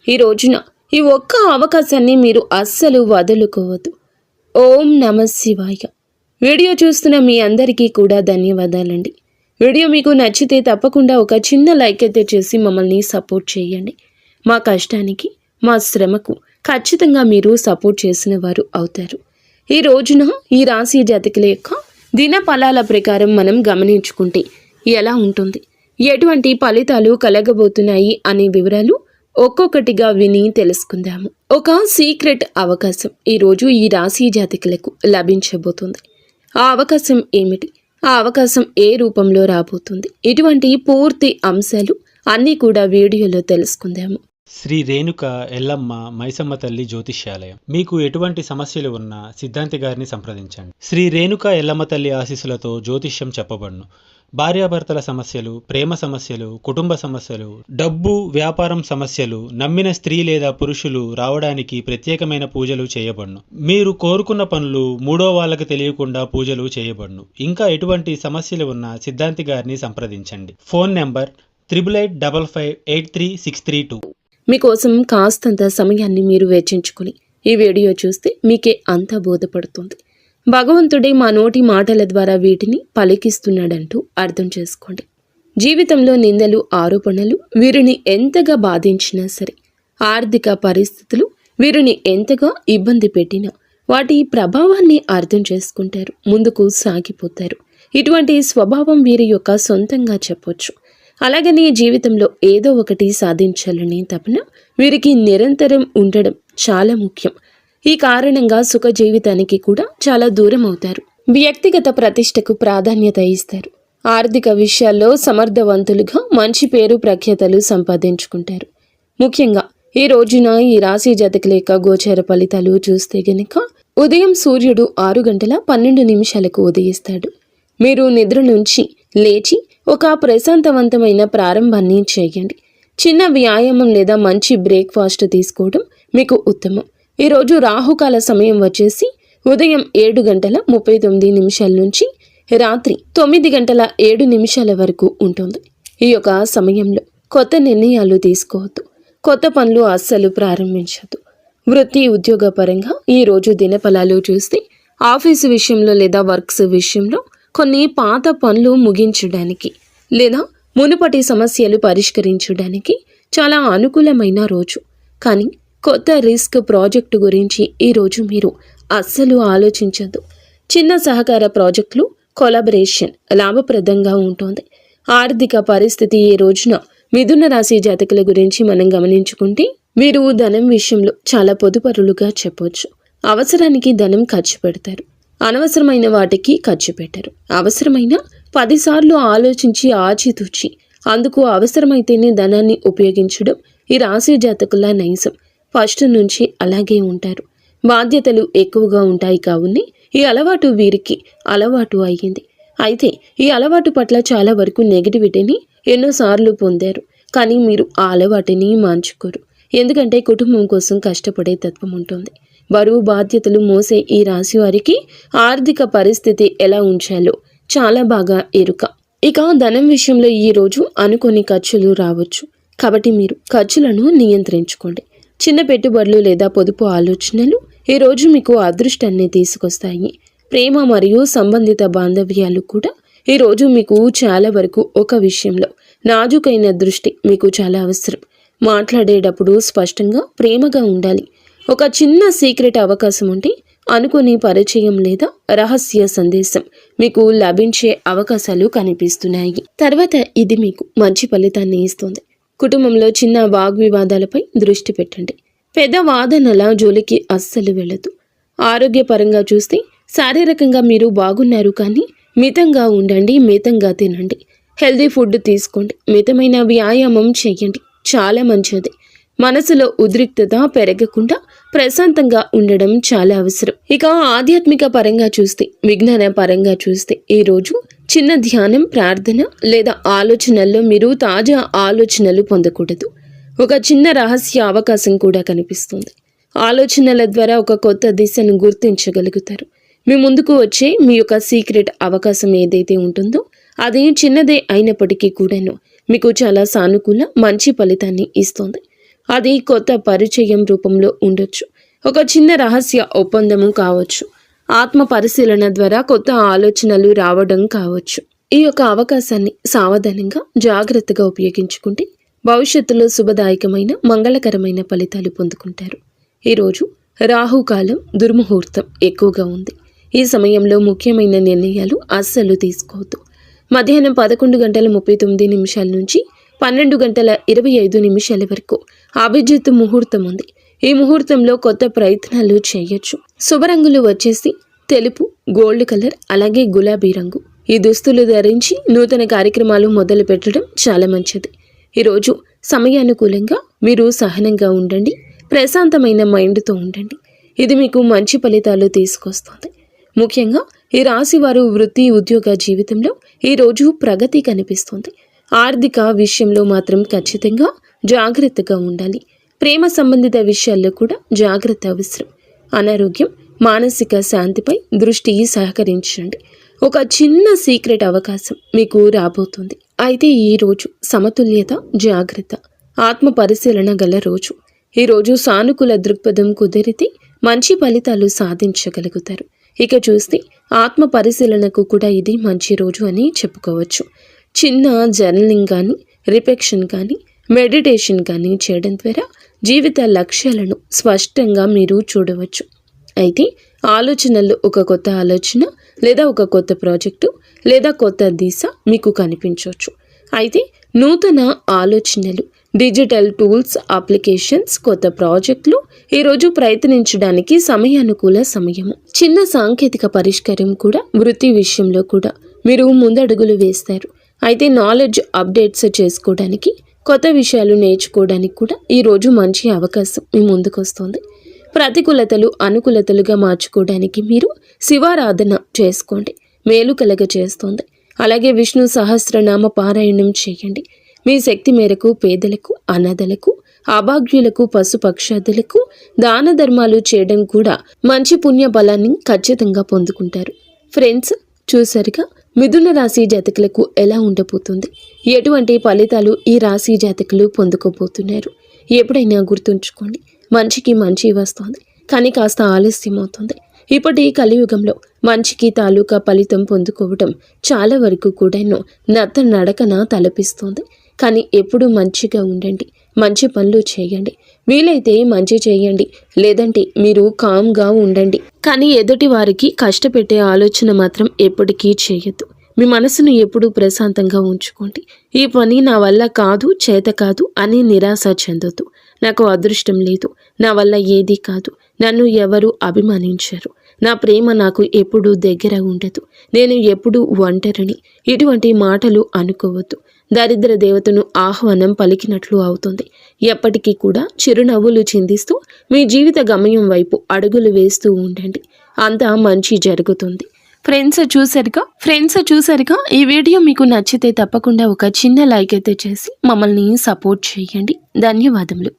ఈ రోజున ఈ ఒక్క అవకాశాన్ని మీరు అస్సలు వదులుకోవద్దు. ఓం నమ శివాయ. వీడియో చూస్తున్న మీ అందరికీ కూడా ధన్యవాదాలండి. వీడియో మీకు నచ్చితే తప్పకుండా ఒక చిన్న లైక్ అయితే చేసి మమ్మల్ని సపోర్ట్ చేయండి. మా కష్టానికి, మా శ్రమకు ఖచ్చితంగా మీరు సపోర్ట్ చేసిన వారు అవుతారు. ఈ రోజున ఈ రాశి జాతకుల యొక్క దిన ఫలాల ప్రకారం మనం గమనించుకుంటే ఎలా ఉంటుంది, ఎటువంటి ఫలితాలు కలగబోతున్నాయి అనే వివరాలు ఒక్కొక్కటిగా విని తెలుసుకుందాము. ఒక సీక్రెట్ అవకాశం ఈరోజు ఈ రాశి జాతకులకు లభించబోతుంది. ఆ అవకాశం ఏమిటి, ఆ అవకాశం ఏ రూపంలో రాబోతుంది, ఇటువంటి పూర్తి అంశాలు అన్నీ కూడా వీడియోలో తెలుసుకుందాము. శ్రీ రేణుక ఎల్లమ్మ మైసమ్మ తల్లి జ్యోతిష్యాలయం. మీకు ఎటువంటి సమస్యలు ఉన్నా సిద్ధాంతి గారిని సంప్రదించండి. శ్రీ రేణుక ఎల్లమ్మ తల్లి ఆశీస్సులతో జ్యోతిష్యం చెప్పబడును. భార్యాభర్తల సమస్యలు, ప్రేమ సమస్యలు, కుటుంబ సమస్యలు, డబ్బు, వ్యాపారం సమస్యలు, నమ్మిన స్త్రీ లేదా పురుషులు రావడానికి ప్రత్యేకమైన పూజలు చేయబడును. మీరు కోరుకున్న పనులు మూడో వాళ్ళకి తెలియకుండా పూజలు చేయబడును. ఇంకా ఎటువంటి సమస్యలు ఉన్నా సిద్ధాంతి గారిని సంప్రదించండి. Phone number 8855836332. మీకోసం కాస్తంత సమయాన్ని మీరు వెచ్చించుకుని ఈ వీడియో చూస్తే మీకే అంతా బోధపడుతుంది. భగవంతుడే మా నోటి మాటల ద్వారా వీటిని పలికిస్తున్నాడంటూ అర్థం చేసుకోండి. జీవితంలో నిందలు, ఆరోపణలు వీరిని ఎంతగా బాధించినా సరే, ఆర్థిక పరిస్థితులు వీరిని ఎంతగా ఇబ్బంది పెట్టినా వాటి ప్రభావాన్ని అర్థం చేసుకుంటారు, ముందుకు సాగిపోతారు. ఇటువంటి స్వభావం వీరి యొక్క సొంతంగా చెప్పొచ్చు. అలాగని జీవితంలో ఏదో ఒకటి సాధించాలని తపన వీరికి నిరంతరం ఉండడం చాలా ముఖ్యం. ఈ కారణంగా సుఖ జీవితానికి కూడా చాలా దూరం అవుతారు. వ్యక్తిగత ప్రతిష్టకు ప్రాధాన్యత ఇస్తారు. ఆర్థిక విషయాల్లో సమర్థవంతులుగా మంచి పేరు ప్రఖ్యాతలు సంపాదించుకుంటారు. ముఖ్యంగా ఈ రోజున ఈ రాశి జాతకుల యొక్క గోచార ఫలితాలు చూస్తే గనక ఉదయం సూర్యుడు 6:12 ఉదయిస్తాడు. మీరు నిద్ర నుంచి లేచి ఒక ప్రశాంతవంతమైన ప్రారంభాన్ని చేయండి. చిన్న వ్యాయామం లేదా మంచి బ్రేక్ఫాస్ట్ తీసుకోవడం మీకు ఉత్తమం. ఈరోజు రాహుకాల సమయం వచ్చేసి ఉదయం 7:39 నుంచి రాత్రి 9:07 వరకు ఉంటుంది. ఈ యొక్క సమయంలో కొత్త నిర్ణయాలు తీసుకోవద్దు, కొత్త పనులు అస్సలు ప్రారంభించద్దు. వృత్తి, ఉద్యోగ పరంగా ఈరోజు దినఫలాలు చూస్తే ఆఫీసు విషయంలో లేదా వర్క్స్ విషయంలో కొన్ని పాత పనులు ముగించడానికి లేదా మునుపటి సమస్యలు పరిష్కరించడానికి చాలా అనుకూలమైన రోజు. కానీ కొత్త రిస్క్ ప్రాజెక్టు గురించి ఈరోజు మీరు అస్సలు ఆలోచించద్దు. చిన్న సహకార ప్రాజెక్టులు, కొలాబరేషన్ లాభప్రదంగా ఉంటుంది. ఆర్థిక పరిస్థితి ఈ రోజున మిథున రాశి జాతకుల గురించి మనం గమనించుకుంటే వీరు ధనం విషయంలో చాలా పొదుపరులుగా చెప్పొచ్చు. అవసరానికి ధనం ఖర్చు పెడతారు, అనవసరమైన వాటికి ఖర్చు పెట్టరు. అవసరమైన 10 సార్లు ఆలోచించి ఆచితూచి అందుకు అవసరమైతేనే ధనాన్ని ఉపయోగించడం ఈ రాశి జాతకుల నైజం. ఫస్ట్ నుంచి అలాగే ఉంటారు. బాధ్యతలు ఎక్కువగా ఉంటాయి కావున ఈ అలవాటు వీరికి అలవాటు అయ్యింది. అయితే ఈ అలవాటు పట్ల చాలా వరకు నెగిటివిటీని ఎన్నోసార్లు పొందారు. కానీ మీరు ఆ అలవాటుని మార్చుకోరు. ఎందుకంటే కుటుంబం కోసం కష్టపడే తత్వం ఉంటుంది. బరువు బాధ్యతలు మోసే ఈ రాశి వారికి ఆర్థిక పరిస్థితి ఎలా ఉంచాలో చాలా బాగా ఎరుక. ఇక ధనం విషయంలో ఈ రోజు అనుకోని ఖర్చులు రావచ్చు. కాబట్టి మీరు ఖర్చులను నియంత్రించుకోండి. చిన్న పెట్టుబడులు లేదా పొదుపు ఆలోచనలు ఈ రోజు మీకు అదృష్టాన్ని తీసుకొస్తాయి. ప్రేమ మరియు సంబంధిత బాంధవ్యాలు కూడా ఈ రోజు మీకు చాలా వరకు ఒక విషయంలో నాజుకైన దృష్టి మీకు చాలా అవసరం. మాట్లాడేటప్పుడు స్పష్టంగా, ప్రేమగా ఉండాలి. ఒక చిన్న సీక్రెట్ అవకాశం ఉంటే అనుకోని పరిచయం లేదా రహస్య సందేశం మీకు లభించే అవకాశాలు కనిపిస్తున్నాయి. తర్వాత ఇది మీకు మంచి ఫలితాన్ని ఇస్తుంది. కుటుంబంలో చిన్న వాగ్వివాదాలపై దృష్టి పెట్టండి. పెద్ద వాదనల జోలికి అస్సలు వెళ్ళదు. ఆరోగ్యపరంగా చూస్తే శారీరకంగా మీరు బాగున్నారు, కానీ మితంగా ఉండండి, మితంగా తినండి. హెల్దీ ఫుడ్ తీసుకోండి, మితమైన వ్యాయామం చేయండి, చాలా మంచిది. మనసులో ఉద్రిక్తత పెరగకుండా ప్రశాంతంగా ఉండడం చాలా అవసరం. ఇక ఆధ్యాత్మిక పరంగా చూస్తే, విజ్ఞాన పరంగా చూస్తే ఈరోజు చిన్న ధ్యానం, ప్రార్థన లేదా ఆలోచనల్లో మీరు తాజా ఆలోచనలు పొందకూడదు. ఒక చిన్న రహస్య అవకాశం కూడా కనిపిస్తుంది. ఆలోచనల ద్వారా ఒక కొత్త దిశను గుర్తించగలుగుతారు. మీ ముందుకు వచ్చే మీ యొక్క సీక్రెట్ అవకాశం ఏదైతే ఉంటుందో అది చిన్నదే అయినప్పటికీ కూడాను మీకు చాలా సానుకూల మంచి ఫలితాన్ని ఇస్తుంది. అది కొత్త పరిచయం రూపంలో ఉండొచ్చు, ఒక చిన్న రహస్య ఒప్పందము కావచ్చు, ఆత్మ పరిశీలన ద్వారా కొత్త ఆలోచనలు రావడం కావచ్చు. ఈ యొక్క అవకాశాన్ని సావధానంగా జాగ్రత్తగా ఉపయోగించుకుంటే భవిష్యత్తులో శుభదాయకమైన మంగళకరమైన ఫలితాలు పొందుకుంటారు. ఈరోజు రాహుకాలం దుర్ముహూర్తం ఎక్కువగా ఉంది. ఈ సమయంలో ముఖ్యమైన నిర్ణయాలు అస్సలు తీసుకోవద్దు. మధ్యాహ్నం 11:39 నుంచి 12:25 వరకు అభిజిత్ ముహూర్తం ఉంది. ఈ ముహూర్తంలో కొత్త ప్రయత్నాలు చేయొచ్చు. శుభరంగులు వచ్చేసి తెలుపు, గోల్డ్ కలర్, అలాగే గులాబీ రంగు. ఈ దుస్తులు ధరించి నూతన కార్యక్రమాలు మొదలు పెట్టడం చాలా మంచిది. ఈరోజు సమయానుకూలంగా మీరు సహనంగా ఉండండి, ప్రశాంతమైన మైండ్తో ఉండండి. ఇది మీకు మంచి ఫలితాలు తీసుకొస్తుంది. ముఖ్యంగా ఈ రాశి వారు వృత్తి ఉద్యోగ జీవితంలో ఈరోజు ప్రగతి కనిపిస్తుంది. ఆర్థిక విషయంలో మాత్రం ఖచ్చితంగా జాగ్రత్తగా ఉండాలి. ప్రేమ సంబంధిత విషయాల్లో కూడా జాగ్రత్త అవసరం. అనారోగ్యం, మానసిక శాంతిపై దృష్టి సహకరించండి. ఒక చిన్న సీక్రెట్ అవకాశం మీకు రాబోతుంది. అయితే ఈరోజు సమతుల్యత, జాగ్రత్త, ఆత్మ పరిశీలన గల రోజు. ఈరోజు సానుకూల దృక్పథం కుదిరితే మంచి ఫలితాలు సాధించగలుగుతారు. ఇక చూస్తే ఆత్మ పరిశీలనకు కూడా ఇది మంచి రోజు అని చెప్పుకోవచ్చు. చిన్న జర్నలింగ్ కానీ, రిఫ్లెక్షన్ కానీ, మెడిటేషన్ కానీ చేయడం ద్వారా జీవిత లక్ష్యాలను స్పష్టంగా మీరు చూడవచ్చు. అయితే ఆలోచనల్లో ఒక కొత్త ఆలోచన లేదా ఒక కొత్త ప్రాజెక్టు లేదా కొత్త దిశ మీకు కనిపించవచ్చు. అయితే నూతన ఆలోచనలు, డిజిటల్ టూల్స్, అప్లికేషన్స్, కొత్త ప్రాజెక్టులు ఈరోజు ప్రయత్నించడానికి సమయానుకూల సమయము. చిన్న సాంకేతిక పరిష్కారం కూడా వృత్తి విషయంలో కూడా మీరు ముందడుగులు వేస్తారు. అయితే నాలెడ్జ్ అప్డేట్స్ చేసుకోవడానికి, కొత్త విషయాలు నేర్చుకోవడానికి కూడా ఈరోజు మంచి అవకాశం మీ ముందుకు వస్తుంది. ప్రతికూలతలు అనుకూలతలుగా మార్చుకోవడానికి మీరు శివారాధన చేసుకోండి, మేలు కలగ చేస్తుంది. అలాగే విష్ణు సహస్రనామ పారాయణం చేయండి. మీ శక్తి మేరకు పేదలకు, అనాథలకు, అభాగ్యులకు, పశుపక్షాదులకు దాన ధర్మాలు చేయడం కూడా మంచి పుణ్య బలాన్ని ఖచ్చితంగా పొందుకుంటారు. ఫ్రెండ్స్, చూసారుగా మిథున రాశి జాతకులకు ఎలా ఉండబోతుంది, ఎటువంటి ఫలితాలు ఈ రాశి జాతకులు పొందుకోబోతున్నారు. ఎప్పుడైనా గుర్తుంచుకోండి, మంచికి మంచి వస్తుంది, కానీ కాస్త ఆలస్యం అవుతుంది. ఇప్పటి కలియుగంలో మంచికి తాలూకా ఫలితం పొందుకోవడం చాలా వరకు కూడా నడకన తలపిస్తుంది. కానీ ఎప్పుడూ మంచిగా ఉండండి, మంచి పనులు చేయండి. వీలైతే మంచి చేయండి, లేదంటే మీరు కామ్గా ఉండండి. కానీ ఎదుటి వారికి కష్టపెట్టే ఆలోచన మాత్రం ఎప్పటికీ చేయొద్దు. మీ మనసును ఎప్పుడూ ప్రశాంతంగా ఉంచుకోండి. ఈ పని నా వల్ల కాదు, చేత కాదు అని నిరాశ చెందొద్దు. నాకు అదృష్టం లేదు, నా వల్ల ఏదీ కాదు, నన్ను ఎవరు అభిమానించరు, నా ప్రేమ నాకు ఎప్పుడూ దగ్గర ఉండదు, నేను ఎప్పుడూ ఒంటరిని, ఇటువంటి మాటలు అనుకోవద్దు. దరిద్ర దేవతను ఆహ్వానం పలికినట్లు అవుతుంది. ఎప్పటికీ కూడా చిరునవ్వులు చిందిస్తూ మీ జీవిత గమ్యం వైపు అడుగులు వేస్తూ ఉండండి. అంతా మంచి జరుగుతుంది. ఫ్రెండ్స్ చూసారుగా ఈ వీడియో మీకు నచ్చితే తప్పకుండా ఒక చిన్న లైక్ అయితే చేసి మమ్మల్ని సపోర్ట్ చేయండి. ధన్యవాదములు.